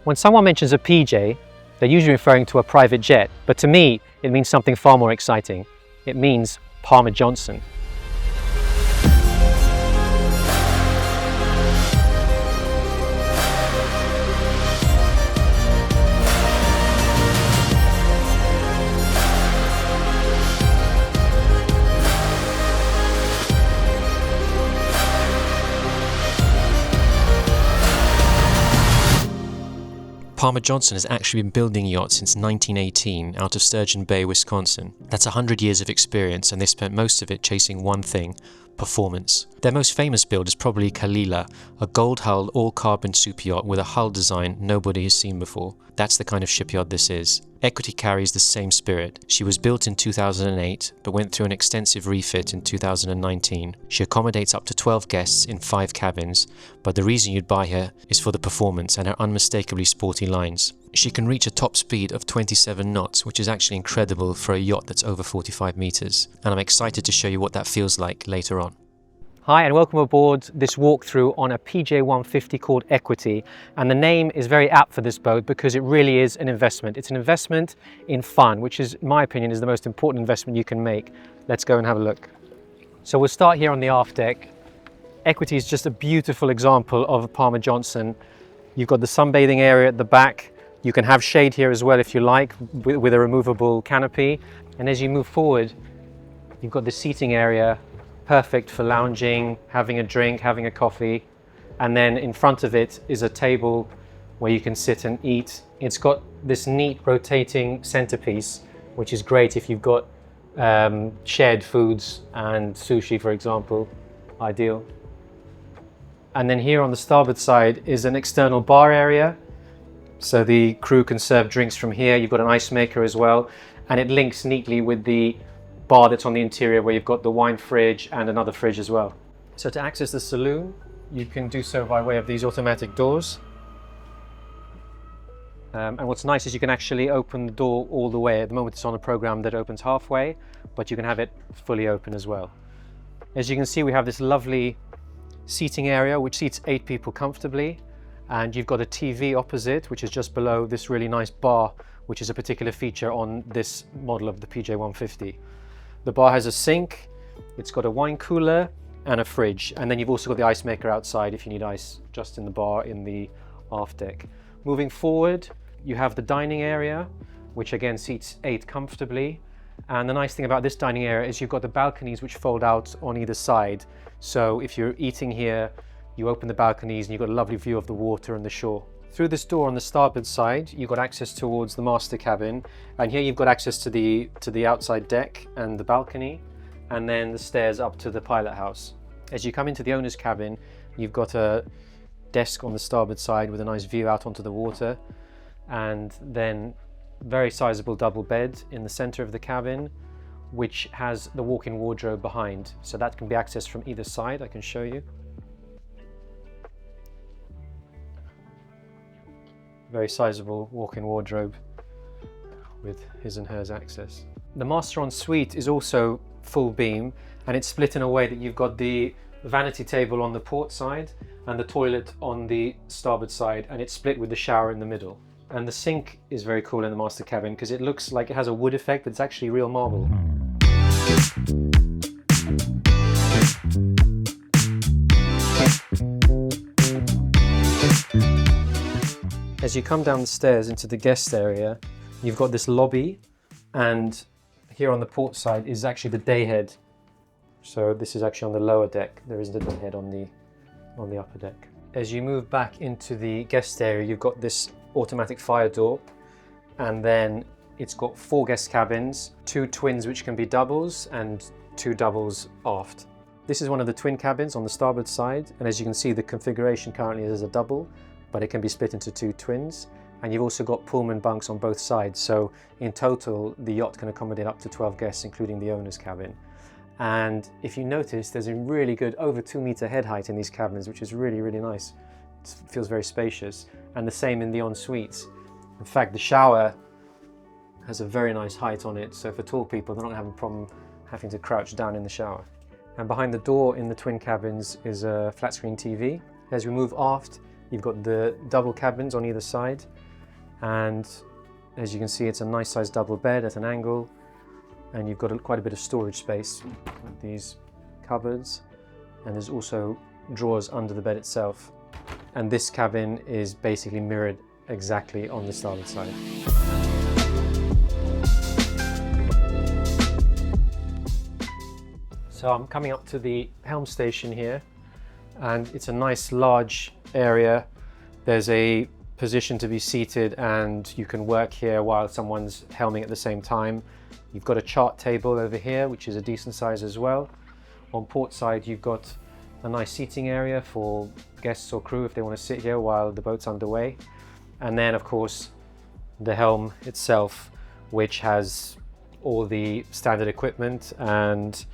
When someone mentions a PJ, they're usually referring to a private jet, but to me, it means something far more exciting. It means Palmer Johnson. Palmer Johnson has actually been building yachts since 1918 out of Sturgeon Bay, Wisconsin. That's 100 years of experience, and they spent most of it chasing one thing: performance. Their most famous build is probably Kalila, a gold-hulled all-carbon super yacht with a hull design nobody has seen before. That's the kind of shipyard this is. Equity carries the same spirit. She was built in 2008, but went through an extensive refit in 2019. She accommodates up to 12 guests in 5 cabins, but the reason you'd buy her is for the performance and her unmistakably sporty lines. She can reach a top speed of 27 knots, which is actually incredible for a yacht that's over 45 meters, and I'm excited to show you what that feels like later on. Hi and welcome aboard this walkthrough on a PJ150 called Equity, and the name is very apt for this boat because it really is an investment. It's an investment in fun, which is, in my opinion, is the most important investment you can make. Let's go and have a look. So we'll start here on the aft deck. Equity is just a beautiful example of a Palmer Johnson. You've got the sunbathing area at the back. You can have shade here as well if you like, with a removable canopy. And as you move forward, you've got the seating area, perfect for lounging, having a drink, having a coffee. And then in front of it is a table where you can sit and eat. It's got this neat rotating centerpiece, which is great if you've got shared foods and sushi, for example, ideal. And then here on the starboard side is an external bar area. So the crew can serve drinks from here. You've got an ice maker as well. And it links neatly with the bar that's on the interior where you've got the wine fridge and another fridge as well. So to access the saloon, you can do so by way of these automatic doors. And what's nice is you can actually open the door all the way. At the moment it's on a program that opens halfway, but you can have it fully open as well. As you can see, we have this lovely seating area which seats 8 people comfortably, and you've got a TV opposite, which is just below this really nice bar, which is a particular feature on this model of the PJ150. The bar has a sink, it's got a wine cooler and a fridge, and then you've also got the ice maker outside if you need ice, just in the bar in the aft deck. Moving forward, you have the dining area, which again seats 8 comfortably. And the nice thing about this dining area is you've got the balconies which fold out on either side. So if you're eating here, you open the balconies and you've got a lovely view of the water and the shore. Through this door on the starboard side, you've got access towards the master cabin, and here you've got access to the outside deck and the balcony, and then the stairs up to the pilot house. As you come into the owner's cabin, you've got a desk on the starboard side with a nice view out onto the water, and then very sizable double bed in the center of the cabin, which has the walk-in wardrobe behind. So that can be accessed from either side. I can show you. Very sizable walk-in wardrobe with his and hers access. The master ensuite is also full beam, and it's split in a way that you've got the vanity table on the port side and the toilet on the starboard side, and it's split with the shower in the middle. And the sink is very cool in the master cabin because it looks like it has a wood effect, but it's actually real marble. As you come down the stairs into the guest area, you've got this lobby, and here on the port side is actually the day head. So this is actually on the lower deck. There isn't a day head on the upper deck. As you move back into the guest area, you've got this automatic fire door, and then it's got 4 guest cabins, 2 twins which can be doubles and 2 doubles aft. This is one of the twin cabins on the starboard side, and as you can see, the configuration currently is as a double, but it can be split into 2 twins. And you've also got Pullman bunks on both sides, so in total the yacht can accommodate up to 12 guests, including the owner's cabin. And if you notice, there's a really good over 2 meter head height in these cabins, which is really, really nice. It feels very spacious. And the same in the en-suites. In fact, the shower has a very nice height on it, so for tall people, they're not having a problem having to crouch down in the shower. And behind the door in the twin cabins is a flat screen TV. As we move aft, You've got the double cabins on either side, and as you can see, it's a nice sized double bed at an angle, and you've got quite a bit of storage space with these cupboards, and there's also drawers under the bed itself. And this cabin is basically mirrored exactly on the starboard side. So I'm coming up to the helm station here, and it's a nice large area. There's a position to be seated, and you can work here while someone's helming at the same time. You've got a chart table over here, which is a decent size as well. On port side, you've got a nice seating area for guests or crew if they want to sit here while the boat's underway. And then of course the helm itself, which has all the standard equipment, and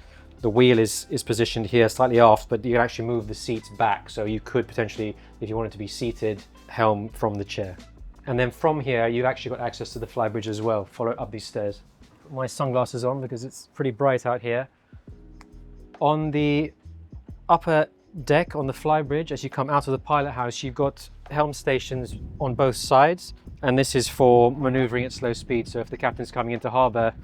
the wheel is positioned here slightly aft, but you can actually move the seats back, so you could potentially, if you wanted to be seated, helm from the chair. And then from here you've actually got access to the Flybridge as well. Follow up these stairs. Put my sunglasses on because it's pretty bright out here. On the upper deck on the Flybridge, as you come out of the pilot house, you've got helm stations on both sides, and this is for maneuvering at slow speed. So if the captain's coming into harbour,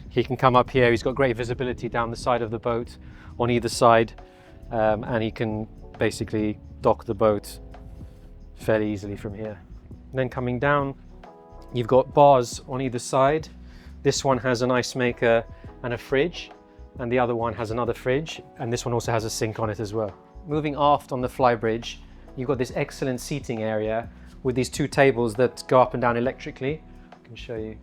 he can come up here. He's got great visibility down the side of the boat on either side, and he can basically dock the boat fairly easily from here. And then coming down, you've got bars on either side. This one has an ice maker and a fridge, and the other one has another fridge, and this one also has a sink on it as well. Moving aft on the Flybridge, you've got this excellent seating area with these two tables that go up and down electrically. I can show you.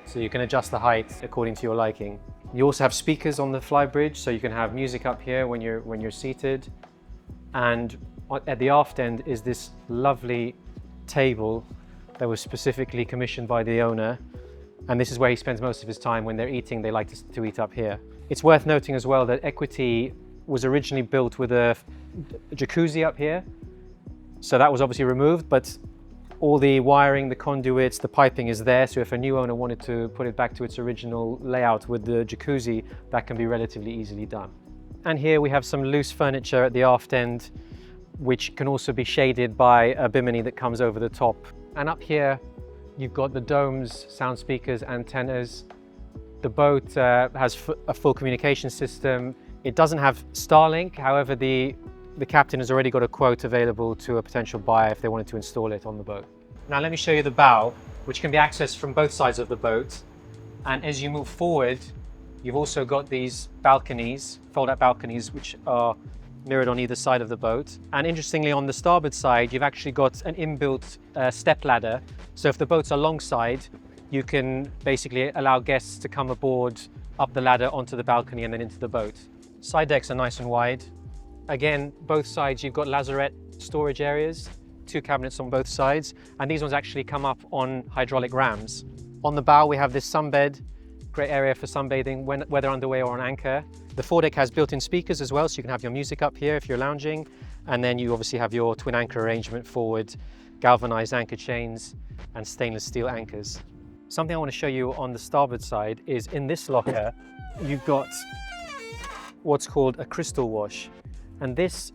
So you can adjust the height according to your liking. You also have speakers on the Flybridge, so you can have music up here when you're seated. And at the aft end is this lovely table that was specifically commissioned by the owner. And this is where he spends most of his time. When they're eating, they like to eat up here. It's worth noting as well that Equity was originally built with a jacuzzi up here. So that was obviously removed, but all the wiring, the conduits, the piping is there. So if a new owner wanted to put it back to its original layout with the jacuzzi, that can be relatively easily done. And here we have some loose furniture at the aft end, which can also be shaded by a bimini that comes over the top. And up here, you've got the domes, sound speakers, antennas. The boat has a full communication system. It doesn't have Starlink, however, the captain has already got a quote available to a potential buyer if they wanted to install it on the boat. Now let me show you the bow, which can be accessed from both sides of the boat. And as you move forward, you've also got these balconies, fold-out balconies, which are mirrored on either side of the boat. And interestingly, on the starboard side, you've actually got an inbuilt step ladder. So if the boat's alongside, you can basically allow guests to come aboard, up the ladder onto the balcony and then into the boat. Side decks are nice and wide. Again, both sides you've got lazarette storage areas, two cabinets on both sides, and these ones actually come up on hydraulic rams. On the bow we have this sunbed, great area for sunbathing whether underway or on anchor. The foredeck has built-in speakers as well, so you can have your music up here if you're lounging, and then you obviously have your twin anchor arrangement forward, galvanized anchor chains and stainless steel anchors. Something I want to show you on the starboard side is in this locker you've got what's called a crystal wash, and this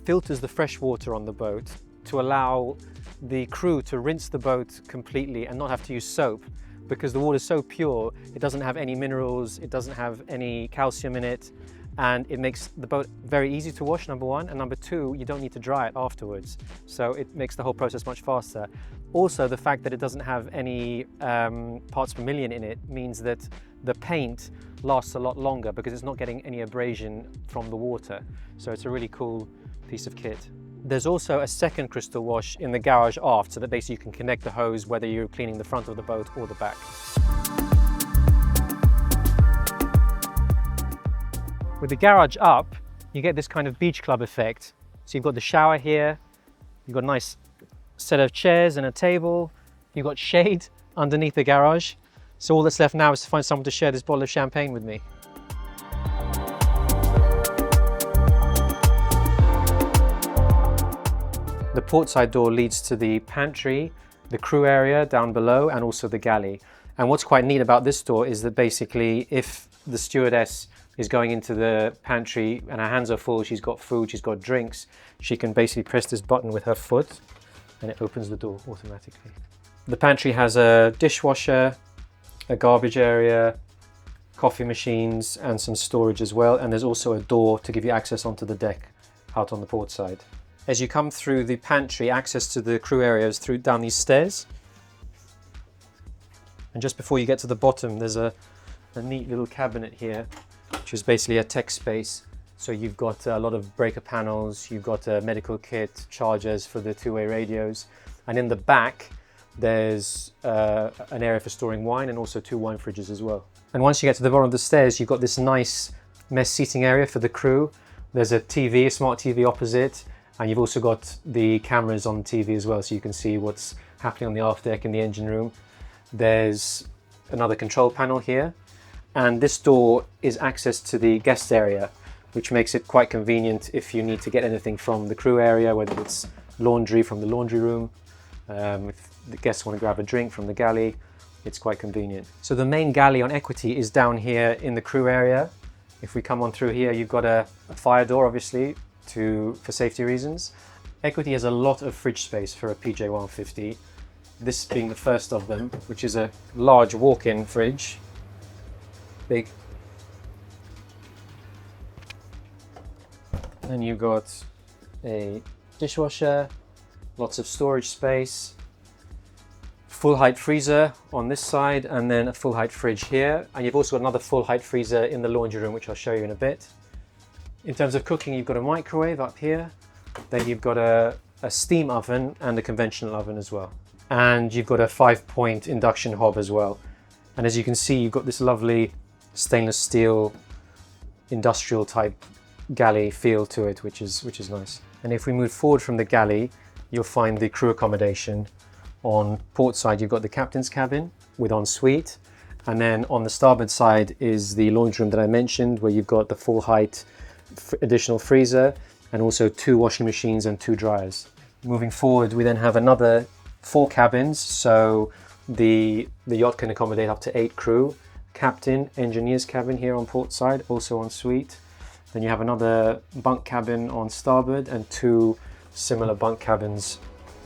filters the fresh water on the boat to allow the crew to rinse the boat completely and not have to use soap, because the water is so pure, it doesn't have any minerals, it doesn't have any calcium in it, and it makes the boat very easy to wash, number one, and number two, you don't need to dry it afterwards, so it makes the whole process much faster. Also, the fact that it doesn't have any parts per million in it means that the paint lasts a lot longer because it's not getting any abrasion from the water. So it's a really cool piece of kit. There's also a second crystal wash in the garage aft, so that basically you can connect the hose whether you're cleaning the front of the boat or the back. With the garage up, you get this kind of beach club effect. So you've got the shower here, you've got a nice set of chairs and a table, you've got shade underneath the garage. So all that's left now is to find someone to share this bottle of champagne with me. The portside door leads to the pantry, the crew area down below, and also the galley. And what's quite neat about this door is that basically if the stewardess is going into the pantry and her hands are full, she's got food, she's got drinks, she can basically press this button with her foot and it opens the door automatically. The pantry has a dishwasher, a garbage area, coffee machines and some storage as well, and there's also a door to give you access onto the deck out on the port side. As you come through the pantry, access to the crew area is through down these stairs, and just before you get to the bottom there's a neat little cabinet here, which is basically a tech space. So you've got a lot of breaker panels, you've got a medical kit, chargers for the two-way radios, and in the back there's an area for storing wine and also 2 wine fridges as well. And once you get to the bottom of the stairs, you've got this nice mess seating area for the crew. There's a TV, a smart TV opposite, and you've also got the cameras on the TV as well, so you can see what's happening on the aft deck in the engine room. There's another control panel here, and this door is access to the guest area, which makes it quite convenient if you need to get anything from the crew area, whether it's laundry from the laundry room, if the guests want to grab a drink from the galley, it's quite convenient. So the main galley on Equity is down here in the crew area. If we come on through here, you've got a fire door, obviously, for safety reasons. Equity has a lot of fridge space for a PJ150, this being the first of them, which is a large walk-in fridge. Big. Then you've got a dishwasher, lots of storage space, full height freezer on this side, and then a full height fridge here. And you've also got another full height freezer in the laundry room, which I'll show you in a bit. In terms of cooking, you've got a microwave up here. Then you've got a steam oven and a conventional oven as well. And you've got a 5-point induction hob as well. And as you can see, you've got this lovely stainless steel industrial type galley feel to it, which is nice. And if we move forward from the galley, you'll find the crew accommodation. On port side, you've got the captain's cabin with ensuite, and then on the starboard side is the laundry room that I mentioned, where you've got the full height additional freezer and also 2 washing machines and 2 dryers. Moving forward, we then have another 4 cabins, so the yacht can accommodate up to 8 crew. Captain, engineer's cabin here on port side, also ensuite. Then you have another bunk cabin on starboard and 2 similar bunk cabins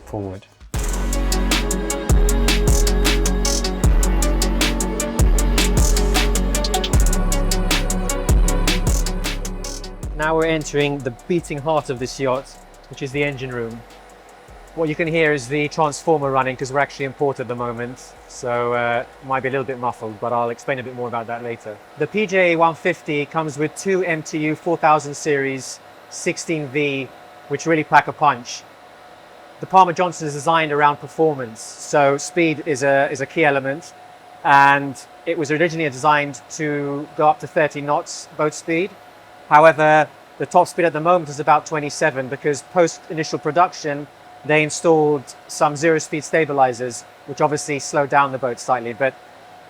forward. Now we're entering the beating heart of this yacht, which is the engine room. What you can hear is the transformer running because we're actually in port at the moment, so it might be a little bit muffled, but I'll explain a bit more about that later. The PJ150 comes with 2 MTU 4000 series 16V, which really pack a punch. The Palmer Johnson is designed around performance, so speed is a key element, and it was originally designed to go up to 30 knots boat speed. However, the top speed at the moment is about 27 because post initial production, they installed some 0-speed stabilizers, which obviously slowed down the boat slightly. But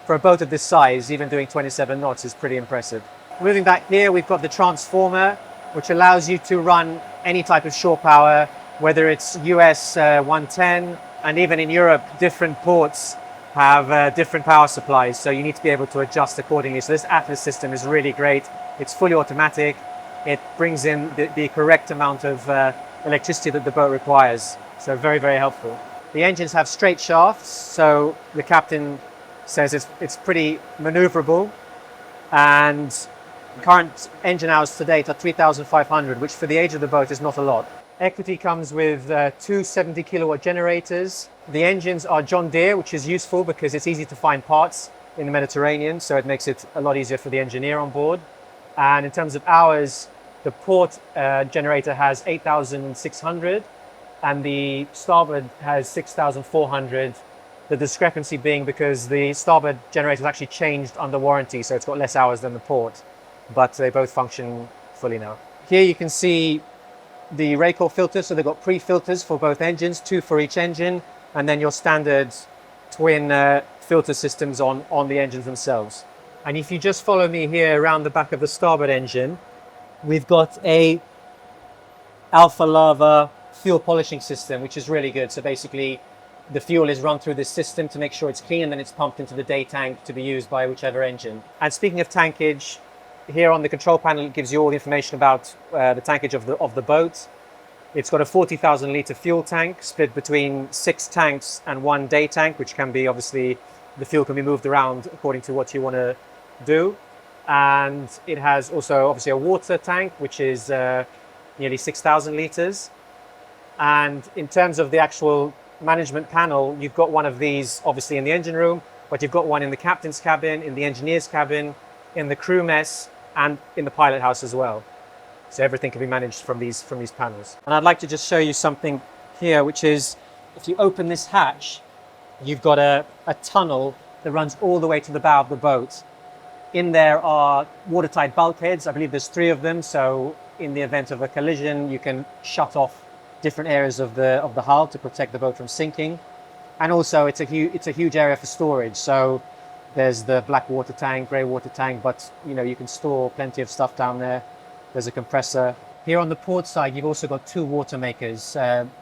for a boat of this size, even doing 27 knots is pretty impressive. Moving back here, we've got the transformer, which allows you to run any type of shore power, whether it's US 110, and even in Europe, different ports have different power supplies. So you need to be able to adjust accordingly. So this Atlas system is really great. It's fully automatic. It brings in the correct amount of electricity that the boat requires. So very, very helpful. The engines have straight shafts, so the captain says it's pretty maneuverable. And current engine hours to date are 3,500, which for the age of the boat is not a lot. Equity comes with 2 70 kilowatt generators. The engines are John Deere, which is useful because it's easy to find parts in the Mediterranean, so it makes it a lot easier for the engineer on board. And in terms of hours, the port generator has 8,600 and the starboard has 6,400. The discrepancy being because the starboard generator is actually changed under warranty, so it's got less hours than the port, but they both function fully now. Here you can see the Raycor filters, so they've got pre-filters for both engines, 2 for each engine, and then your standard twin filter systems on the engines themselves. And if you just follow me here around the back of the starboard engine, we've got a Alpha Lava fuel polishing system, which is really good. So basically the fuel is run through this system to make sure it's clean, and then it's pumped into the day tank to be used by whichever engine. And speaking of tankage, here on the control panel, it gives you all the information about the tankage of the boat. It's got a 40,000 litre fuel tank split between 6 tanks and 1 day tank, which can be obviously, the fuel can be moved around according to what you want to do. And it has also obviously a water tank, which is nearly 6,000 litres. And in terms of the actual management panel, you've got one of these obviously in the engine room, but you've got one in the captain's cabin, in the engineer's cabin, in the crew mess, and in the pilot house as well. So everything can be managed from these panels. And I'd like to just show you something here, which is if you open this hatch, you've got a tunnel that runs all the way to the bow of the boat. In there are watertight bulkheads. I believe there's 3 of them. So in the event of a collision, you can shut off different areas of the hull to protect the boat from sinking. And also it's a huge area for storage. So there's the black water tank, grey water tank, but you can store plenty of stuff down there. There's a compressor. Here on the port side, you've also got 2 water makers,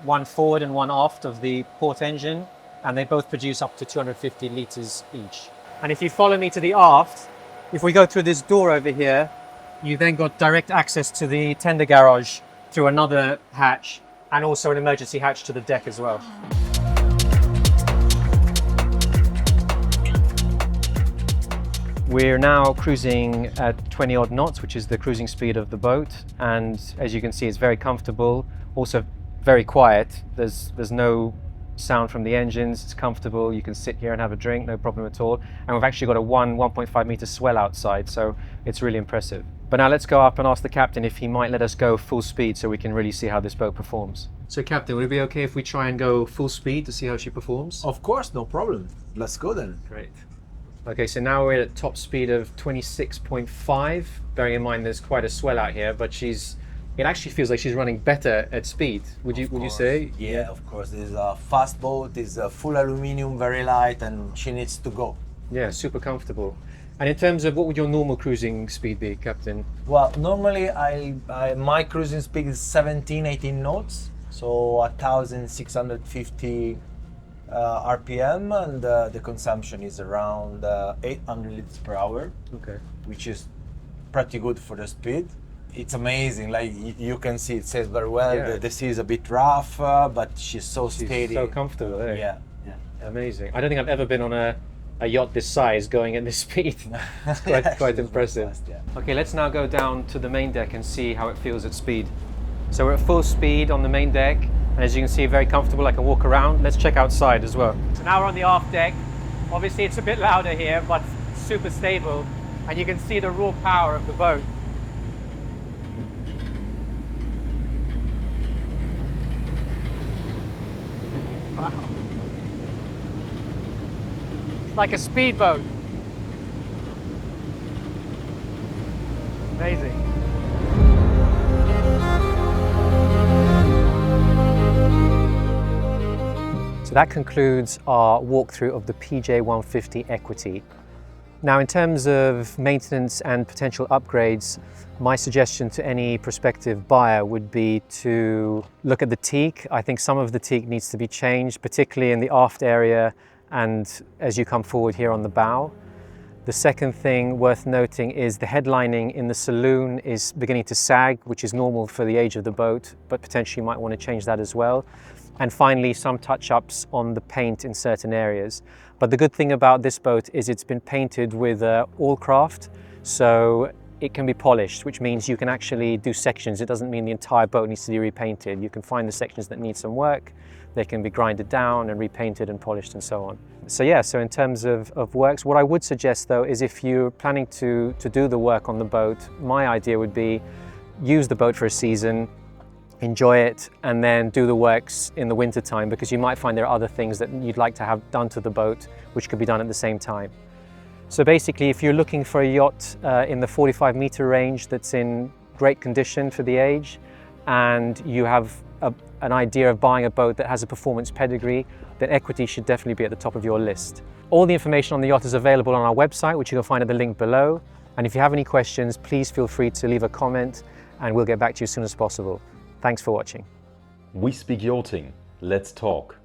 one forward and one aft of the port engine, and they both produce up to 250 litres each. And if you follow me to the aft, if we go through this door over here, you then got direct access to the tender garage through another hatch, and also an emergency hatch to the deck as well. We're now cruising at 20 odd knots, which is the cruising speed of the boat. And as you can see, it's very comfortable, also very quiet. There's no sound from the engines, it's comfortable. You can sit here and have a drink, no problem at all. And we've actually got a 1.5 meter swell outside, so it's really impressive. But now let's go up and ask the captain if he might let us go full speed so we can really see how this boat performs. So Captain, would it be okay if we try and go full speed to see how she performs? Of course, no problem. Let's go then. Great. Okay, so now we're at top speed of 26.5. Bearing in mind there's quite a swell out here, but it actually feels like she's running better at speed. Would you say? Yeah, of course. This is a fast boat. It's a full aluminium, very light, and she needs to go. Yeah, super comfortable. And in terms of what would your normal cruising speed be, Captain? Well, normally my cruising speed is 17-18 knots, so 1,650 RPM, and the consumption is around 800 liters per hour. Okay. Which is pretty good for the speed. It's amazing, like you can see, it says very well. Yeah. The sea is a bit rough, but she's steady. So comfortable, eh? Yeah. Amazing. I don't think I've ever been on a yacht this size going at this speed. It's quite impressive. Fast, yeah. Okay, let's now go down to the main deck and see how it feels at speed. So we're at full speed on the main deck, and as you can see, very comfortable. I can walk around. Let's check outside as well. So now we're on the aft deck. Obviously it's a bit louder here, but super stable, and you can see the raw power of the boat. Wow. It's like a speedboat. Amazing. So that concludes our walkthrough of the PJ150 Equity. Now, in terms of maintenance and potential upgrades, my suggestion to any prospective buyer would be to look at the teak. I think some of the teak needs to be changed, particularly in the aft area and as you come forward here on the bow. The second thing worth noting is the headlining in the saloon is beginning to sag, which is normal for the age of the boat, but potentially you might want to change that as well. And finally, some touch-ups on the paint in certain areas. But the good thing about this boat is it's been painted with Allcraft, so it can be polished, which means you can actually do sections. It doesn't mean the entire boat needs to be repainted. You can find the sections that need some work. They can be grinded down and repainted and polished and so on. So yeah, so in terms of works, what I would suggest though is if you're planning to do the work on the boat, my idea would be use the boat for a season, enjoy it, and then do the works in the winter time, because you might find there are other things that you'd like to have done to the boat which could be done at the same time. So basically, if you're looking for a yacht in the 45 meter range that's in great condition for the age, and you have an idea of buying a boat that has a performance pedigree, then Equity should definitely be at the top of your list. All the information on the yacht is available on our website, which you can find at the link below. And if you have any questions, please feel free to leave a comment and we'll get back to you as soon as possible. Thanks for watching. We speak yachting. Let's talk.